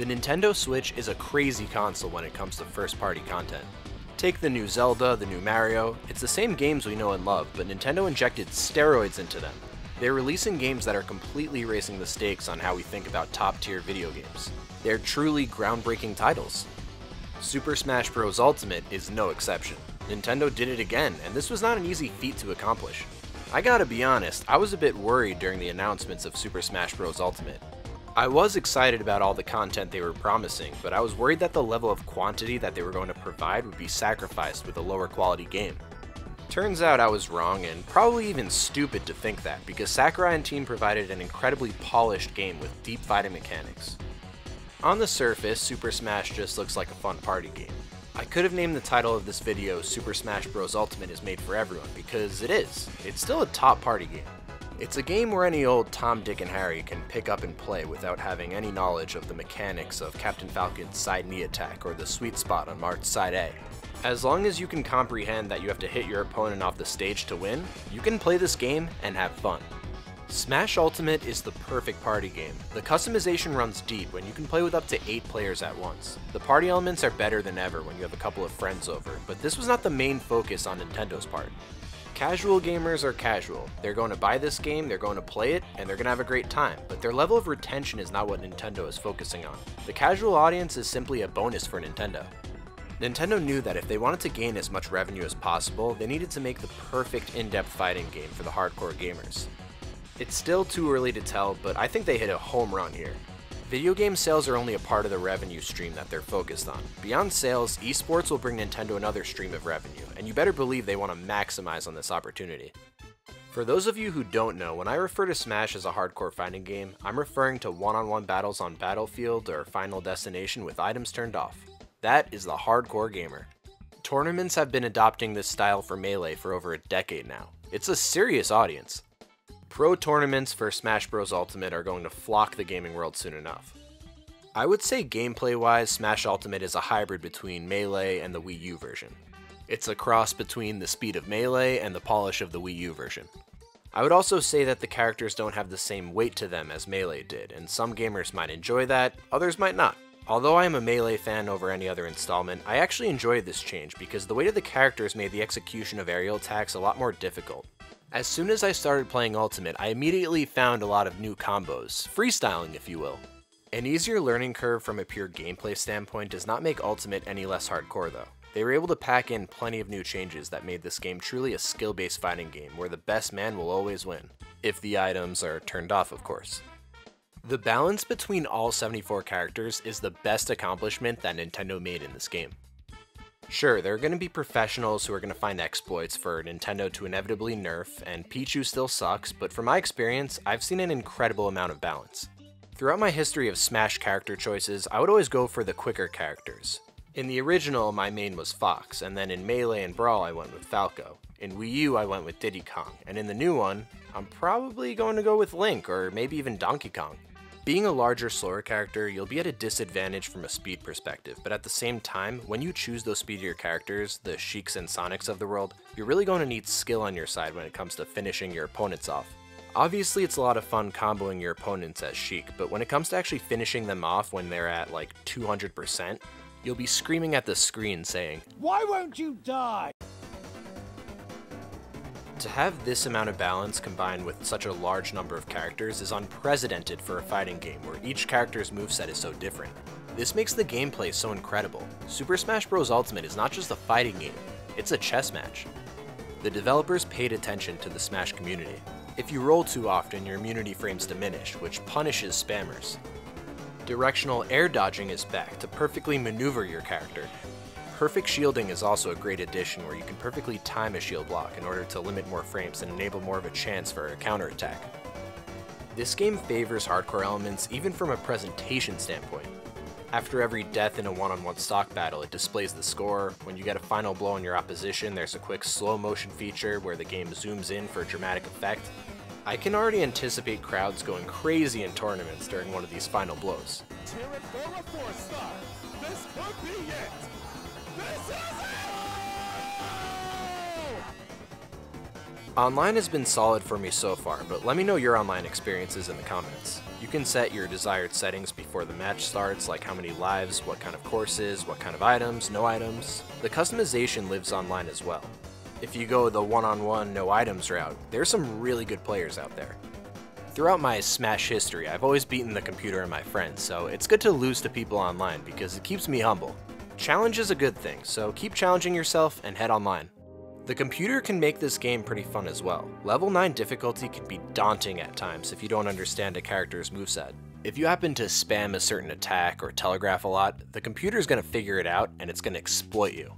Nintendo Switch is a crazy console when it comes to first-party content. Take the new Zelda, the new Mario, it's the same games we know and love, but Nintendo injected steroids into them. They're releasing games that are completely raising the stakes on how we think about top-tier video games. They're truly groundbreaking titles. Super Smash Bros. Ultimate is no exception. Nintendo did it again, and this was not an easy feat to accomplish. I gotta be honest, I was a bit worried during the announcements of Super Smash Bros. Ultimate. I was excited about all the content they were promising, but I was worried that the level of quantity that they were going to provide would be sacrificed with a lower quality game. Turns out I was wrong, and probably even stupid to think that, because Sakurai and team provided an incredibly polished game with deep fighting mechanics. On the surface, Super Smash just looks like a fun party game. I could have named the title of this video Super Smash Bros. Ultimate is made for everyone, because it is. It's still a top party game. It's a game where any old Tom, Dick, and Harry can pick up and play without having any knowledge of the mechanics of Captain Falcon's side knee attack or the sweet spot on Marth's side A. As long as you can comprehend that you have to hit your opponent off the stage to win, you can play this game and have fun. Smash Ultimate is the perfect party game. The customization runs deep when you can play with up to 8 players at once. The party elements are better than ever when you have a couple of friends over, but this was not the main focus on Nintendo's part. Casual gamers are casual. They're going to buy this game, they're going to play it, and they're going to have a great time, but their level of retention is not what Nintendo is focusing on. The casual audience is simply a bonus for Nintendo. Nintendo knew that if they wanted to gain as much revenue as possible, they needed to make the perfect in-depth fighting game for the hardcore gamers. It's still too early to tell, but I think they hit a home run here. Video game sales are only a part of the revenue stream that they're focused on. Beyond sales, esports will bring Nintendo another stream of revenue, and you better believe they want to maximize on this opportunity. For those of you who don't know, when I refer to Smash as a hardcore fighting game, I'm referring to one-on-one battles on Battlefield or Final Destination with items turned off. That is the hardcore gamer. Tournaments have been adopting this style for Melee for over a decade now. It's a serious audience. Pro tournaments for Smash Bros. Ultimate are going to flock the gaming world soon enough. I would say gameplay-wise, Smash Ultimate is a hybrid between Melee and the Wii U version. It's a cross between the speed of Melee and the polish of the Wii U version. I would also say that the characters don't have the same weight to them as Melee did, and some gamers might enjoy that, others might not. Although I am a Melee fan over any other installment, I actually enjoyed this change because the weight of the characters made the execution of aerial attacks a lot more difficult. As soon as I started playing Ultimate, I immediately found a lot of new combos, freestyling if you will. An easier learning curve from a pure gameplay standpoint does not make Ultimate any less hardcore though. They were able to pack in plenty of new changes that made this game truly a skill-based fighting game where the best man will always win. If the items are turned off, of course. The balance between all 74 characters is the best accomplishment that Nintendo made in this game. Sure, there are going to be professionals who are going to find exploits for Nintendo to inevitably nerf, and Pichu still sucks, but from my experience, I've seen an incredible amount of balance. Throughout my history of Smash character choices, I would always go for the quicker characters. In the original, my main was Fox, and then in Melee and Brawl I went with Falco. In Wii U I went with Diddy Kong, and in the new one, I'm probably going to go with Link, or maybe even Donkey Kong. Being a larger, slower character, you'll be at a disadvantage from a speed perspective, but at the same time, when you choose those speedier characters, the Sheiks and Sonics of the world, you're really going to need skill on your side when it comes to finishing your opponents off. Obviously, it's a lot of fun comboing your opponents as Sheik, but when it comes to actually finishing them off when they're at like 200%, you'll be screaming at the screen saying, "Why won't you die?" To have this amount of balance combined with such a large number of characters is unprecedented for a fighting game where each character's moveset is so different. This makes the gameplay so incredible. Super Smash Bros. Ultimate is not just a fighting game, it's a chess match. The developers paid attention to the Smash community. If you roll too often, your immunity frames diminish, which punishes spammers. Directional air dodging is back to perfectly maneuver your character. Perfect shielding is also a great addition where you can perfectly time a shield block in order to limit more frames and enable more of a chance for a counterattack. This game favors hardcore elements even from a presentation standpoint. After every death in a one-on-one stock battle, it displays the score. When you get a final blow on your opposition, there's a quick slow motion feature where the game zooms in for a dramatic effect. I can already anticipate crowds going crazy in tournaments during one of these final blows. Tear it for a 4-star. This could be it. This is it! Online has been solid for me so far, but let me know your online experiences in the comments. You can set your desired settings before the match starts, like how many lives, what kind of courses, what kind of items, no items. The customization lives online as well. If you go the one-on-one, no items route, there's some really good players out there. Throughout my Smash history, I've always beaten the computer and my friends, so it's good to lose to people online because it keeps me humble. Challenge is a good thing, so keep challenging yourself and head online. The computer can make this game pretty fun as well. Level 9 difficulty can be daunting at times if you don't understand a character's moveset. If you happen to spam a certain attack or telegraph a lot, the computer's gonna figure it out and it's gonna exploit you.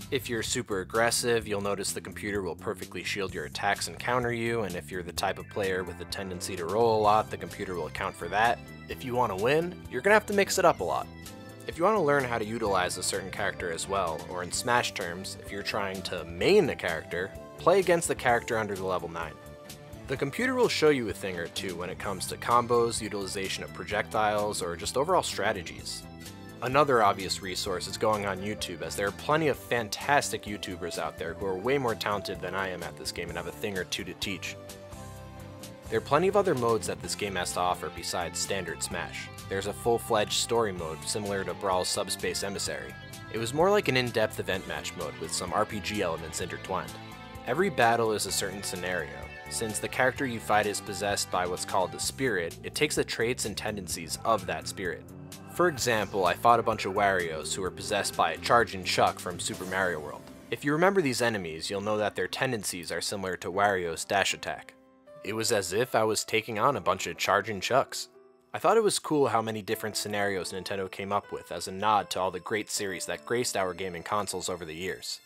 If you're super aggressive, you'll notice the computer will perfectly shield your attacks and counter you, and if you're the type of player with a tendency to roll a lot, the computer will account for that. If you want to win, you're gonna have to mix it up a lot. If you want to learn how to utilize a certain character as well, or in Smash terms, if you're trying to main a character, play against the character under the level 9. The computer will show you a thing or two when it comes to combos, utilization of projectiles, or just overall strategies. Another obvious resource is going on YouTube, as there are plenty of fantastic YouTubers out there who are way more talented than I am at this game and have a thing or two to teach. There are plenty of other modes that this game has to offer besides standard Smash. There's a full-fledged story mode similar to Brawl's Subspace Emissary. It was more like an in-depth event match mode with some RPG elements intertwined. Every battle is a certain scenario. Since the character you fight is possessed by what's called the spirit, it takes the traits and tendencies of that spirit. For example, I fought a bunch of Warios who were possessed by Chargin' Chuck from Super Mario World. If you remember these enemies, you'll know that their tendencies are similar to Wario's dash attack. It was as if I was taking on a bunch of Chargin' Chucks. I thought it was cool how many different scenarios Nintendo came up with as a nod to all the great series that graced our gaming consoles over the years.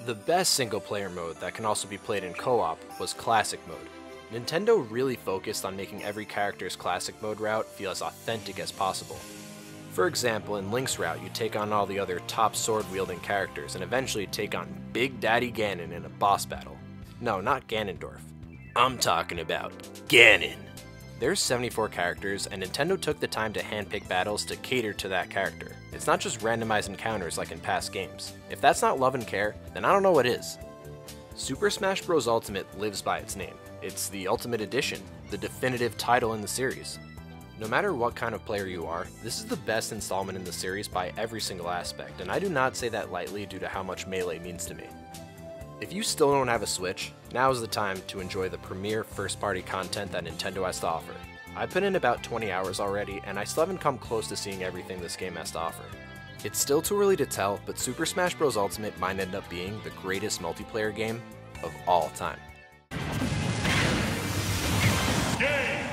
The best single-player mode that can also be played in co-op was Classic Mode. Nintendo really focused on making every character's Classic Mode route feel as authentic as possible. For example, in Link's route, you take on all the other top sword-wielding characters and eventually take on Big Daddy Ganon in a boss battle. No, not Ganondorf. I'm talking about Ganon. There's 74 characters, and Nintendo took the time to handpick battles to cater to that character. It's not just randomized encounters like in past games. If that's not love and care, then I don't know what is. Super Smash Bros. Ultimate lives by its name. It's the Ultimate Edition, the definitive title in the series. No matter what kind of player you are, this is the best installment in the series by every single aspect, and I do not say that lightly due to how much Melee means to me. If you still don't have a Switch, now is the time to enjoy the premier first-party content that Nintendo has to offer. I've put in about 20 hours already, and I still haven't come close to seeing everything this game has to offer. It's still too early to tell, but Super Smash Bros. Ultimate might end up being the greatest multiplayer game of all time. Game